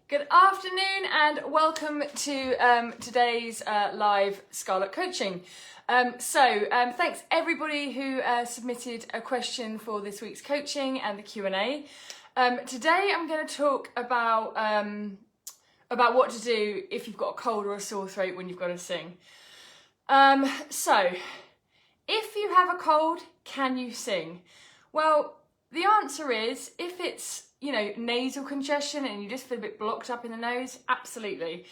Good afternoon and welcome to today's live Scarlette coaching. Thanks everybody who submitted a question for this week's coaching and the Q&A. Today I'm going to talk about what to do if you've got a cold or a sore throat when you've got to sing. If you have a cold, can you sing? Well, the answer is, if it's nasal congestion and you just feel a bit blocked up in the nose, absolutely.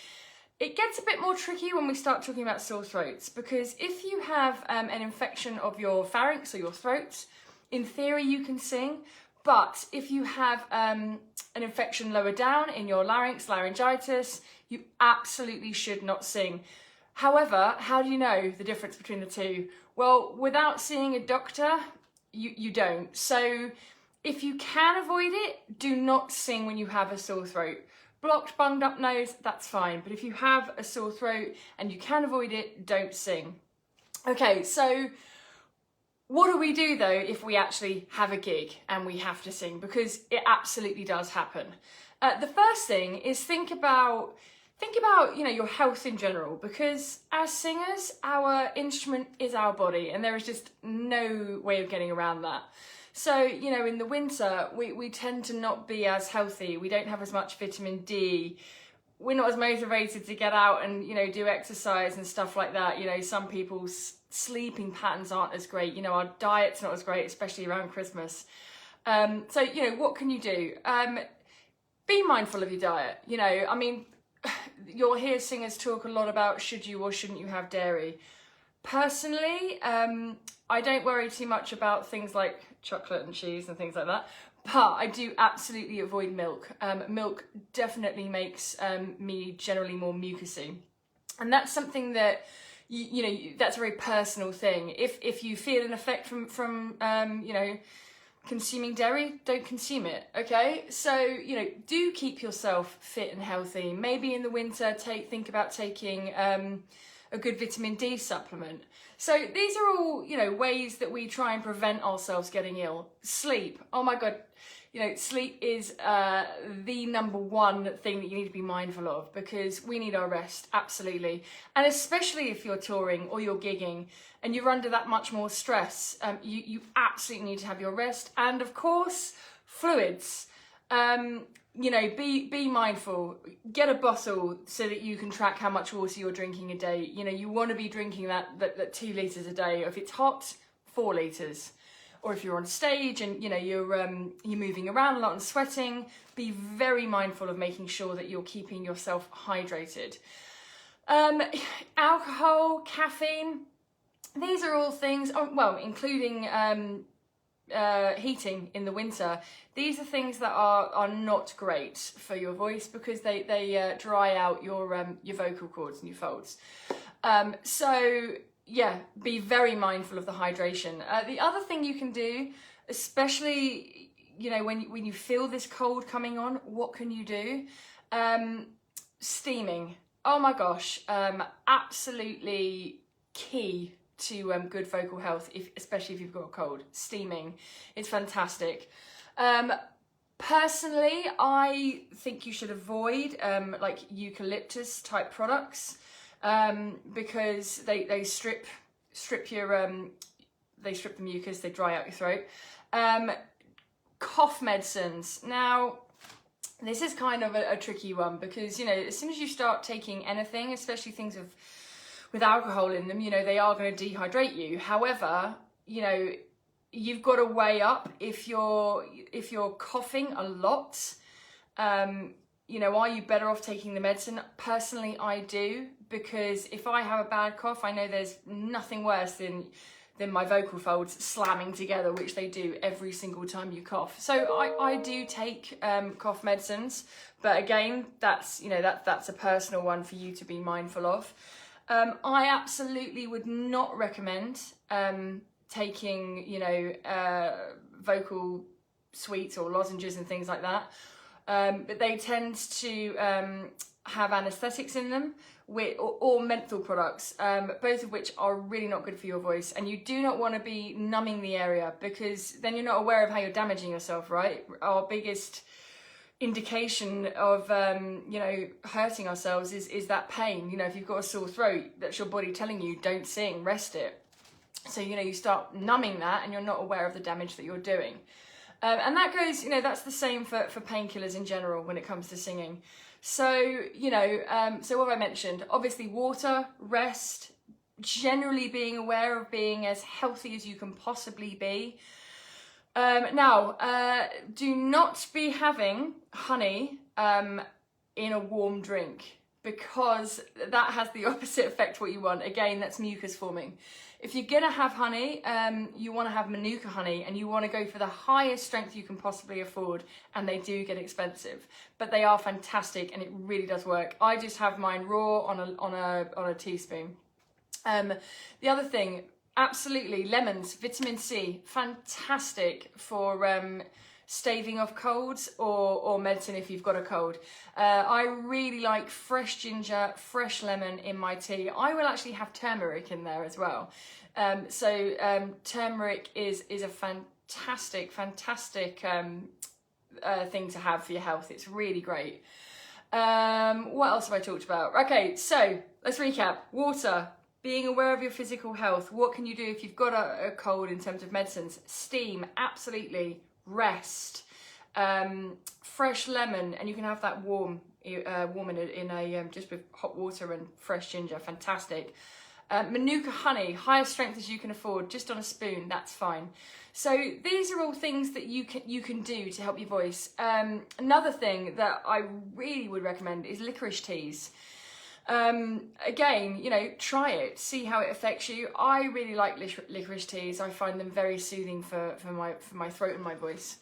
It gets a bit more tricky when we start talking about sore throats, because if you have an infection of your pharynx or your throat, in theory you can sing, but if you have an infection lower down in your larynx, laryngitis, you absolutely should not sing. However, how do you know the difference between the two? Well, without seeing a doctor, you don't. So if you can avoid it, do not sing when you have a sore throat. Blocked, bunged up nose, that's fine. But if you have a sore throat and you can avoid it, don't sing. Okay, so what do we do though if we actually have a gig and we have to sing? Because it absolutely does happen. The first thing is think about your health in general, because as singers, our instrument is our body and there is just no way of getting around that. So, in the winter, we tend to not be as healthy. We don't have as much vitamin D. We're not as motivated to get out and, do exercise and stuff like that. Some people's sleeping patterns aren't as great. Our diet's not as great, especially around Christmas. What can you do? Be mindful of your diet. You'll hear singers talk a lot about should you or shouldn't you have dairy. Personally, I don't worry too much about things like chocolate and cheese and things like that, but I do absolutely avoid milk. Milk definitely makes me generally more mucousy, and that's something that that's a very personal thing. If you feel an effect from consuming dairy, don't consume it, okay? So, do keep yourself fit and healthy. Maybe in the winter, think about taking a good vitamin D supplement. So these are all, ways that we try and prevent ourselves getting ill. Sleep, oh my God, sleep is the number one thing that you need to be mindful of, because we need our rest, absolutely. And especially if you're touring or you're gigging and you're under that much more stress, you absolutely need to have your rest. And of course, fluids. Be mindful. Get a bottle so that you can track how much water you're drinking a day. You want to be drinking that 2 litres a day. If it's hot, 4 litres. Or if you're on stage and you're moving around a lot and sweating, be very mindful of making sure that you're keeping yourself hydrated. Alcohol, caffeine, these are all things, including heating in the winter. These are things that are not great for your voice, because they dry out your vocal cords and your folds. Be very mindful of the hydration. The other thing you can do, especially when you feel this cold coming on, what can you do? Steaming. Oh my gosh, absolutely key to good vocal health, especially if you've got a cold. Steaming, it's fantastic. Personally, I think you should avoid like eucalyptus type products, because they strip the mucus, they dry out your throat. Cough medicines. Now, this is kind of a tricky one, because as soon as you start taking anything, especially things with alcohol in them, they are going to dehydrate you. However, you've got to weigh up if you're coughing a lot. Are you better off taking the medicine? Personally, I do, because if I have a bad cough, I know there's nothing worse than my vocal folds slamming together, which they do every single time you cough. So I do take cough medicines, but again, that's a personal one for you to be mindful of. I absolutely would not recommend taking vocal sweets or lozenges and things like that. But they tend to have anaesthetics in them, or menthol products, both of which are really not good for your voice. And you do not want to be numbing the area, because then you're not aware of how you're damaging yourself, right? Our biggest indication of hurting ourselves is that pain. If you've got a sore throat, that's your body telling you don't sing, rest it. So you start numbing that and you're not aware of the damage that you're doing. And that goes, that's the same for painkillers in general when it comes to singing. So so what have I mentioned? Obviously water, rest, generally being aware of being as healthy as you can possibly be. Now, do not be having honey in a warm drink, because that has the opposite effect what you want. Again, that's mucus forming. If you're gonna have honey, you want to have Manuka honey, and you want to go for the highest strength you can possibly afford, and they do get expensive, but they are fantastic and it really does work. I just have mine raw on a teaspoon. The other thing, absolutely, lemons, vitamin C, fantastic for staving off colds or medicine if you've got a cold. I really like fresh ginger, fresh lemon in my tea. I will actually have turmeric in there as well. Turmeric is a fantastic thing to have for your health. It's really great. What else have I talked about? Okay, so let's recap. Water. Being aware of your physical health. What can you do if you've got a cold in terms of medicines? Steam, absolutely. Rest. Fresh lemon, and you can have that warm in a just with hot water and fresh ginger. Fantastic. Manuka honey, highest strength as you can afford, just on a spoon. That's fine. So these are all things that you can do to help your voice. Another thing that I really would recommend is licorice teas. Again, try it, see how it affects you. I really like licorice teas. I find them very soothing for my throat and my voice.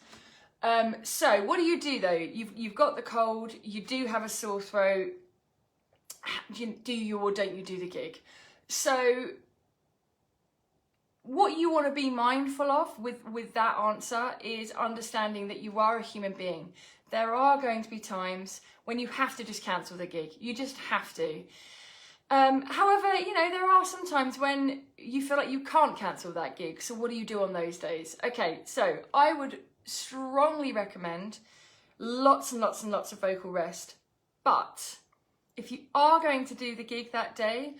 So what do you do though? You've got the cold, you do have a sore throat. Do you or don't you do the gig? So what you want to be mindful of with that answer is understanding that you are a human being. There are going to be times when you have to just cancel the gig. You just have to. However, there are some times when you feel like you can't cancel that gig. So what do you do on those days? Okay, so I would strongly recommend lots and lots and lots of vocal rest. But if you are going to do the gig that day,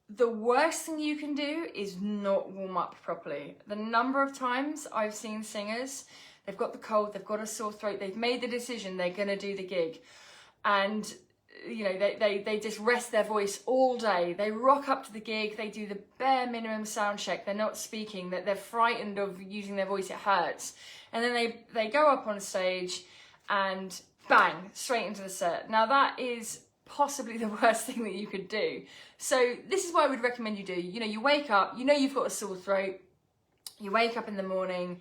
the worst thing you can do is not warm up properly. The number of times I've seen singers, they've got the cold, they've got a sore throat, they've made the decision they're going to do the gig, and they just rest their voice all day. They rock up to the gig, they do the bare minimum sound check, they're not speaking, that they're frightened of using their voice, it hurts, and then they go up on stage and bang, straight into the set. Now that is possibly the worst thing that you could do. So this is what I would recommend you do. You wake up, you've got a sore throat, you wake up in the morning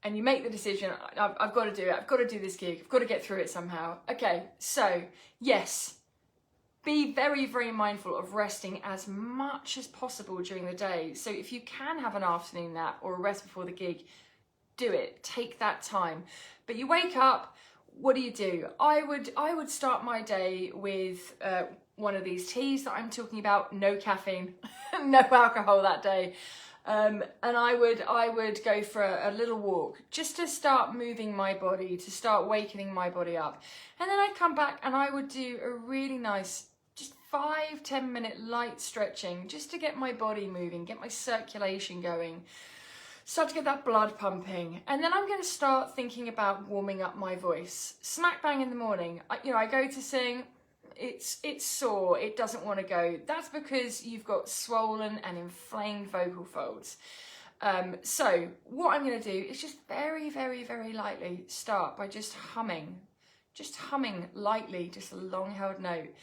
and you make the decision, I've got to do it, I've got to do this gig, I've got to get through it somehow. Okay, so yes, be very, very mindful of resting as much as possible during the day. So if you can have an afternoon nap or a rest before the gig, do it, take that time. But you wake up, what do? I would start my day with one of these teas that I'm talking about, no caffeine, no alcohol that day. And I would go for a little walk just to start moving my body, to start wakening my body up. And then I'd come back and I would do a really nice, just 5-10 minute light stretching, just to get my body moving, get my circulation going, start to get that blood pumping. And then I'm going to start thinking about warming up my voice. Smack bang in the morning, I go to sing, it's sore, it doesn't want to go. That's because you've got swollen and inflamed vocal folds. So what I'm going to do is just very, very, very lightly start by just humming lightly, just a long held note.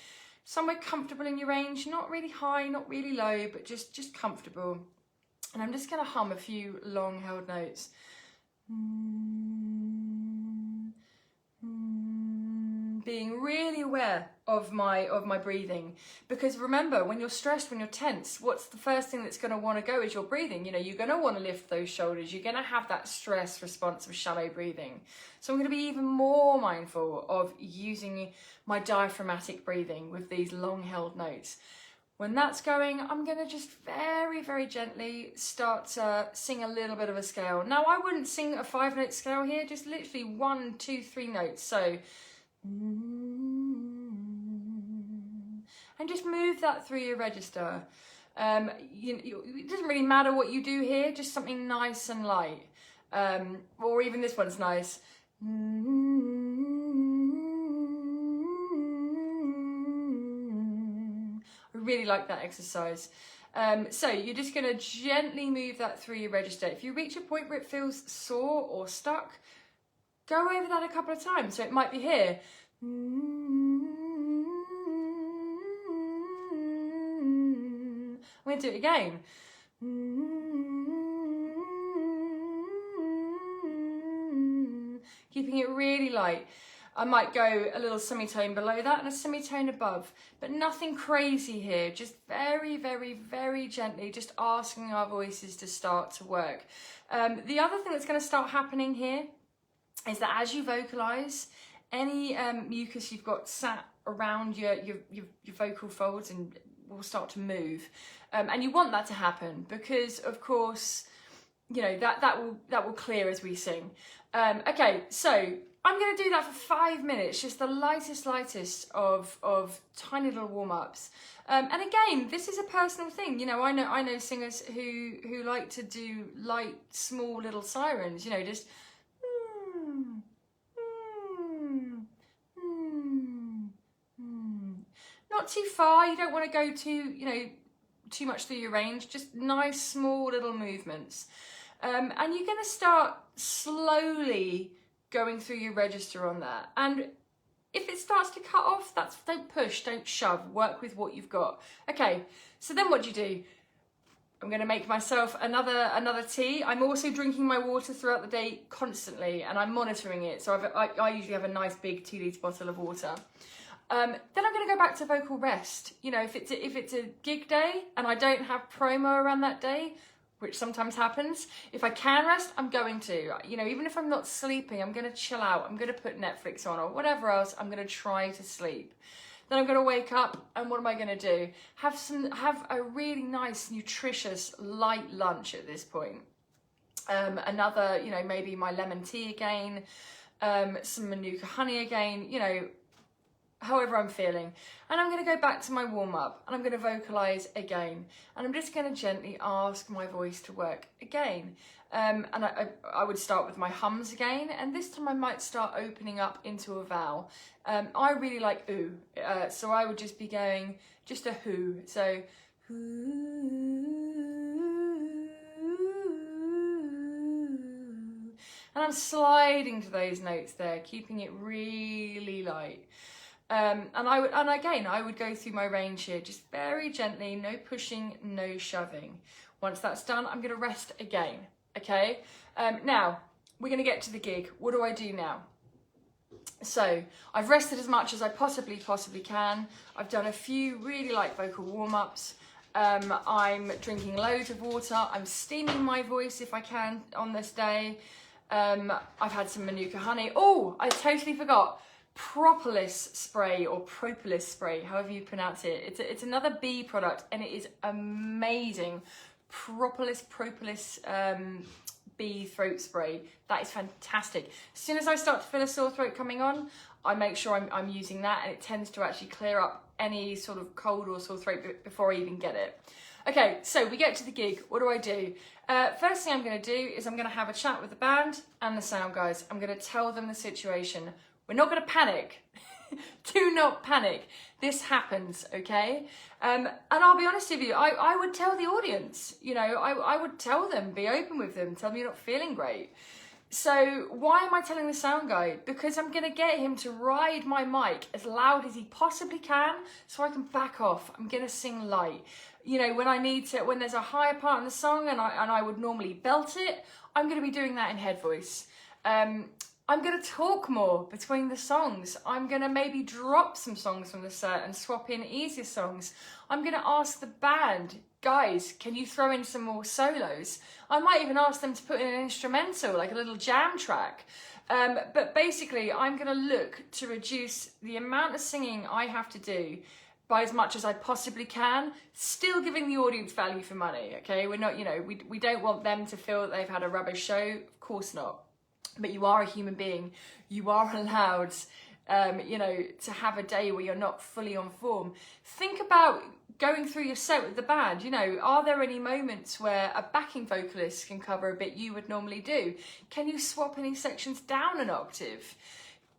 Somewhere comfortable in your range, not really high, not really low, but just comfortable. And I'm just going to hum a few long held notes. Being really aware of my breathing, because remember, when you're stressed, when you're tense, what's the first thing that's going to want to go is your breathing. You're going to want to lift those shoulders, you're going to have that stress response of shallow breathing. So I'm going to be even more mindful of using my diaphragmatic breathing with these long held notes. When that's going, I'm going to just very, very gently start to sing a little bit of a scale. Now, I wouldn't sing a 5-note scale here, just literally 1, 2, 3 notes. So And just move that through your register. It doesn't really matter what you do here, just something nice and light. Or even this one's nice. I really like that exercise. So you're just going to gently move that through your register. If you reach a point where it feels sore or stuck, go over that a couple of times. So it might be here. I'm going to do it again. Keeping it really light. I might go a little semitone below that and a semitone above, but nothing crazy here. Just very, very, very gently, just asking our voices to start to work. The other thing that's going to start happening here is that as you vocalize, any mucus you've got sat around your vocal folds and will start to move. And you want that to happen because, of course, you know, that will clear as we sing. Okay, so I'm going to do that for 5 minutes, just the lightest of tiny little warm-ups. And again, this is a personal thing. You know, I know singers who like to do light, small little sirens. You know, just not too far. You don't want to go too much through your range. Just nice, small little movements. And you're going to start slowly going through your register on that. And if it starts to cut off, don't push, don't shove, work with what you've got. Okay, so then what do? I'm going to make myself another tea. I'm also drinking my water throughout the day constantly, and I'm monitoring it. So I usually have a nice big 2-litre bottle of water. Then I'm going to go back to vocal rest. You know, if it's a gig day and I don't have promo around that day, which sometimes happens, if I can rest, I'm going to. You know, even if I'm not sleeping, I'm going to chill out. I'm going to put Netflix on or whatever else. I'm going to try to sleep. Then I'm going to wake up, and what am I going to do? Have a really nice, nutritious, light lunch at this point. Another, you know, maybe my lemon tea again, some Manuka honey again, you know, however I'm feeling. And I'm going to go back to my warm-up, and I'm going to vocalise again. And I'm just going to gently ask my voice to work again. And I would start with my hums again, and this time I might start opening up into a vowel. I really like ooh, so I would just be going just a hoo. So hoo, and I'm sliding to those notes there, keeping it really light. And I would go through my range here, just very gently, no pushing, no shoving. Once that's done, I'm going to rest again. Okay, now we're going to get to the gig. What do I do now? So I've rested as much as I possibly can. I've done a few really light vocal warm-ups. I'm drinking loads of water. I'm steaming my voice if I can on this day. I've had some Manuka honey. Oh, I totally forgot. Propolis spray or propolis spray, however you pronounce it. It's another bee product, and it is amazing. Propolis bee throat spray. That is fantastic. As soon as I start to feel a sore throat coming on, I make sure I'm using that, and it tends to actually clear up any sort of cold or sore throat before I even get it. Okay, so we get to the gig. What do? First thing I'm going to do is I'm going to have a chat with the band and the sound guys. I'm going to tell them the situation. We're not going to panic. Do not panic. This happens, okay? And I'll be honest with you, I would tell the audience, you know, I would tell them, be open with them, tell them you're not feeling great. So why am I telling the sound guy? Because I'm going to get him to ride my mic as loud as he possibly can so I can back off. I'm going to sing light. You know, when there's a higher part in the song and I would normally belt it, I'm going to be doing that in head voice. I'm going to talk more between the songs. I'm going to maybe drop some songs from the set and swap in easier songs. I'm going to ask the band, guys, can you throw in some more solos? I might even ask them to put in an instrumental, like a little jam track. But basically, I'm going to look to reduce the amount of singing I have to do by as much as I possibly can, still giving the audience value for money, okay? We're not, you know, we don't want them to feel that they've had a rubbish show. Of course not. But you are a human being. You are allowed you know, to have a day where you're not fully on form. Think about going through your set with the band. You know, are there any moments where a backing vocalist can cover a bit you would normally do? Can you swap any sections down an octave?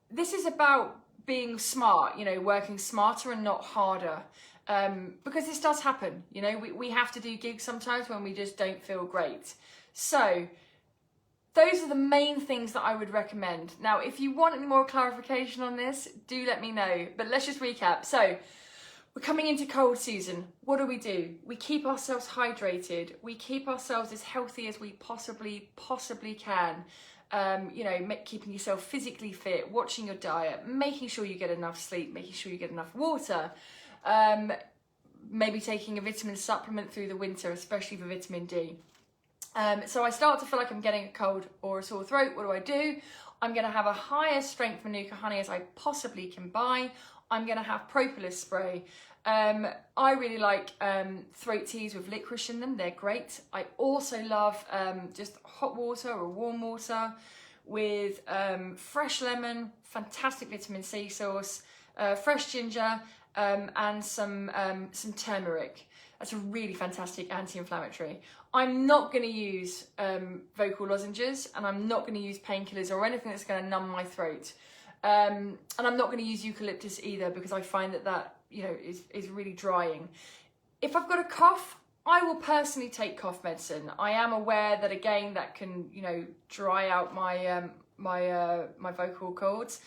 This is about being smart, you know, working smarter and not harder. Because this does happen, you know, we have to do gigs sometimes when we just don't feel great. So those are the main things that I would recommend. Now, if you want any more clarification on this, do let me know. But let's just recap. So we're coming into cold season. What do? We keep ourselves hydrated. We keep ourselves as healthy as we possibly can. You know, keeping yourself physically fit, watching your diet, making sure you get enough sleep, making sure you get enough water. Maybe taking a vitamin supplement through the winter, especially for vitamin D. So I start to feel like I'm getting a cold or a sore throat. What do? I'm going to have a higher strength Manuka honey as I possibly can buy. I'm going to have propolis spray. I really like throat teas with licorice in them. They're great. I also love just hot water or warm water with fresh lemon, fantastic vitamin C source, fresh ginger, and some turmeric. That's a really fantastic anti-inflammatory. I'm not going to use vocal lozenges, and I'm not going to use painkillers or anything that's going to numb my throat. And I'm not going to use eucalyptus either, because I find that you know is really drying. If I've got a cough, I will personally take cough medicine. I am aware that again that can, you know, dry out my my vocal cords,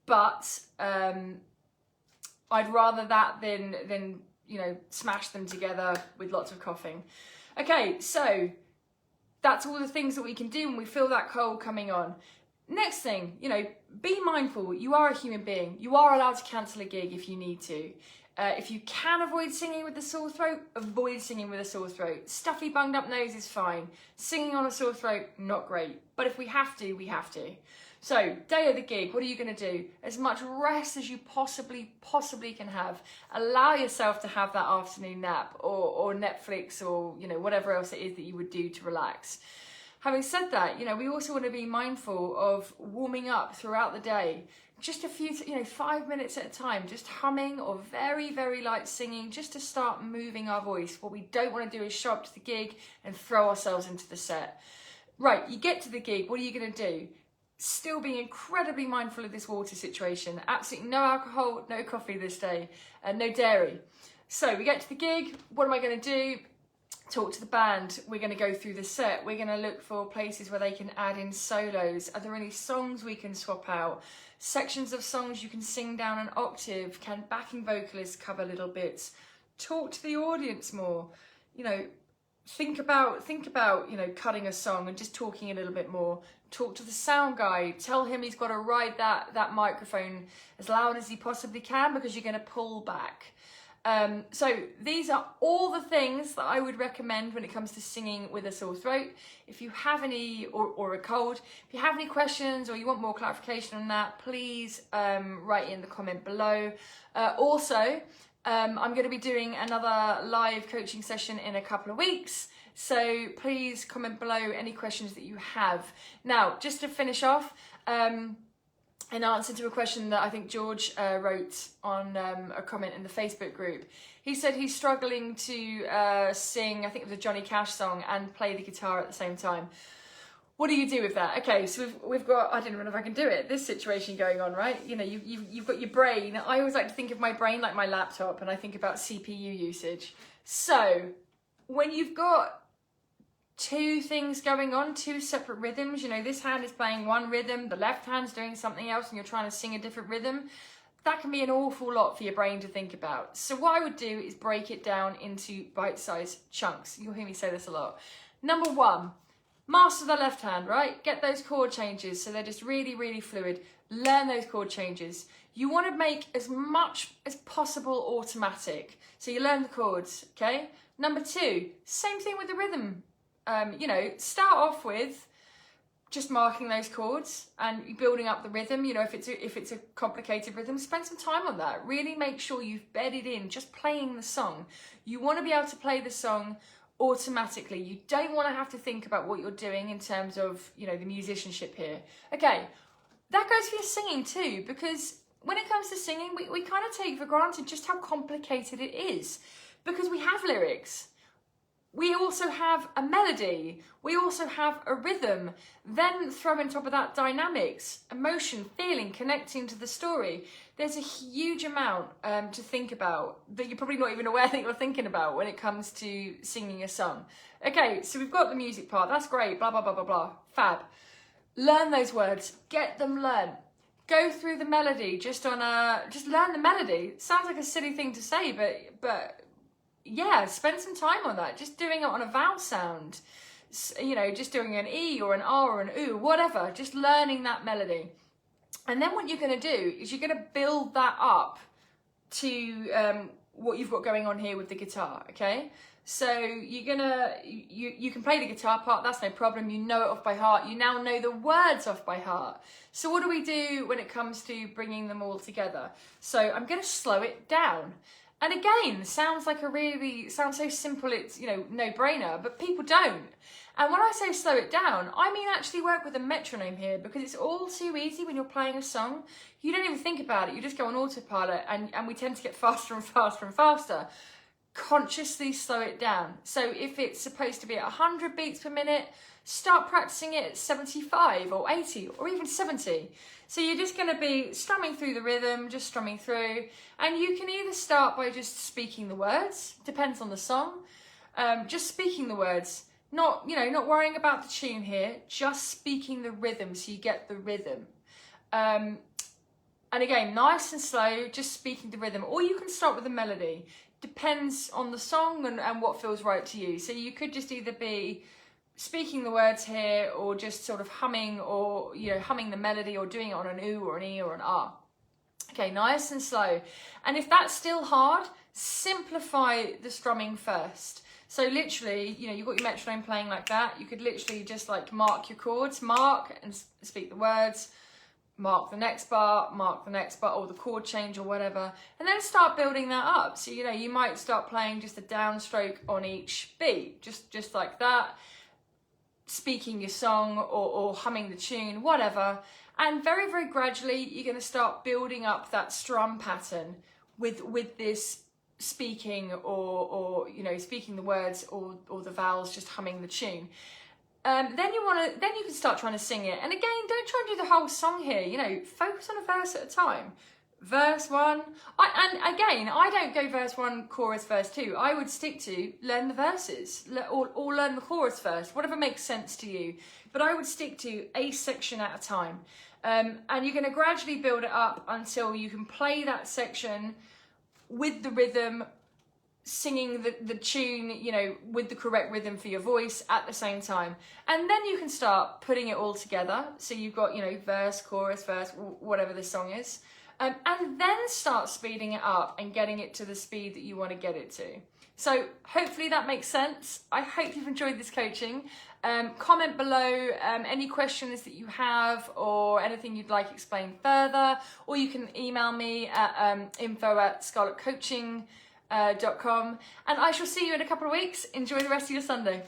but I'd rather that than you know, smash them together with lots of coughing. Okay, so that's all the things that we can do when we feel that cold coming on. Next thing, you know, be mindful. You are a human being. You are allowed to cancel a gig if you need to. If you can avoid singing with a sore throat, avoid singing with a sore throat. Stuffy bunged up nose is fine. Singing on a sore throat, not great. But if we have to, we have to. So, day of the gig, what are you going to do? As much rest as you possibly can have. Allow yourself to have that afternoon nap or Netflix or, you know, whatever else it is that you would do to relax. Having said that, you know, we also want to be mindful of warming up throughout the day. Just a few, you know, 5 minutes at a time, just humming or very, very light singing, just to start moving our voice. What we don't want to do is show up to the gig and throw ourselves into the set. Right, you get to the gig, what are you going to do? Still being incredibly mindful of this water situation. Absolutely no alcohol, no coffee this day, and no dairy. So we get to the gig, what am I going to do? Talk to the band. We're going to go through the set. We're going to look for places where they can add in solos. Are there any songs we can swap out? Sections of songs you can sing down an octave? Can backing vocalists cover little bits? Talk to the audience more. You know, think about, you know, cutting a song and just talking a little bit more. Talk to the sound guy. Tell him he's got to ride that microphone as loud as he possibly can, because you're going to pull back. So these are all the things that I would recommend when it comes to singing with a sore throat. If you have any, or a cold, if you have any questions or you want more clarification on that, please write in the comment below. Also, I'm going to be doing another live coaching session in a couple of weeks. So please comment below any questions that you have. Now, just to finish off, in answer to a question that I think George wrote on a comment in the Facebook group. He said he's struggling to sing, I think it was a Johnny Cash song, and play the guitar at the same time. What do you do with that? Okay, so we've got, I don't know if I can do it, this situation going on, right? You know, you've got your brain. I always like to think of my brain like my laptop, and I think about CPU usage. So when you've got two things going on, two separate rhythms, you know, this hand is playing one rhythm, the left hand's doing something else, and you're trying to sing a different rhythm, that can be an awful lot for your brain to think about. So what I would do is break it down into bite-sized chunks. You'll hear me say this a lot. Number one, master the left hand, right? Get those chord changes so they're just really, really fluid. Learn those chord changes. You want to make as much as possible automatic. So you learn the chords, okay? Number two, same thing with the rhythm. You know, start off with just marking those chords and building up the rhythm. You know, if it's a complicated rhythm, spend some time on that. Really make sure you've bedded in just playing the song. You want to be able to play the song automatically. You don't want to have to think about what you're doing in terms of, you know, the musicianship here. Okay, that goes for your singing too, because when it comes to singing, we kind of take for granted just how complicated it is, because we have lyrics. We also have a melody, we also have a rhythm, then throw on top of that dynamics, emotion, feeling, connecting to the story. There's a huge amount to think about that you're probably not even aware that you're thinking about when it comes to singing a song. Okay, so we've got the music part, that's great, blah, blah, blah, blah, blah, fab. Learn those words, get them learned. Go through the melody, just learn the melody. Sounds like a silly thing to say, but yeah, spend some time on that. Just doing it on a vowel sound, you know, just doing an E or an R or an oo, whatever, just learning that melody. And then what you're going to do is you're going to build that up to what you've got going on here with the guitar, okay? So you're gonna, you can play the guitar part, that's no problem, you know it off by heart, you now know the words off by heart. So what do we do when it comes to bringing them all together? So I'm gonna slow it down. And again, sounds so simple, it's, you know, no-brainer, but people don't. And when I say slow it down, I mean actually work with a metronome here, because it's all too easy when you're playing a song. You don't even think about it, you just go on autopilot, and we tend to get faster and faster and faster. Consciously slow it down. So if it's supposed to be at 100 beats per minute, start practicing it at 75 or 80 or even 70. So you're just going to be strumming through the rhythm, just strumming through, and you can either start by just speaking the words, depends on the song, just speaking the words, not worrying about the tune here, just speaking the rhythm so you get the rhythm. And again, nice and slow, just speaking the rhythm, or you can start with a melody. Depends on the song and what feels right to you. So you could just either be speaking the words here, or just sort of humming, or, you know, humming the melody, or doing it on an oo or an e or an ah. Okay, nice and slow. And if that's still hard, simplify the strumming first. So literally, you know, you've got your metronome playing like that. You could literally just like mark your chords, mark and speak the words, mark the next bar, or the chord change or whatever, and then start building that up. So, you know, you might start playing just a downstroke on each beat, just like that, speaking your song or humming the tune, whatever. And very, very gradually, you're going to start building up that strum pattern with this speaking or you know, speaking the words or the vowels, just humming the tune. Then you can start trying to sing it. And again, don't try and do the whole song here. You know, focus on a verse at a time. Verse 1. And again, I don't go verse 1, chorus, verse 2. I would stick to learn the verses or learn the chorus first, whatever makes sense to you. But I would stick to a section at a time. And you're going to gradually build it up until you can play that section with the rhythm, singing the tune, you know, with the correct rhythm for your voice at the same time. And then you can start putting it all together. So you've got, you know, verse, chorus, verse, whatever the song is. And then start speeding it up and getting it to the speed that you want to get it to. So hopefully that makes sense. I hope you've enjoyed this coaching. Comment below any questions that you have or anything you'd like explained further, or you can email me at info@scarlettecoaching.com, and I shall see you in a couple of weeks. Enjoy the rest of your Sunday.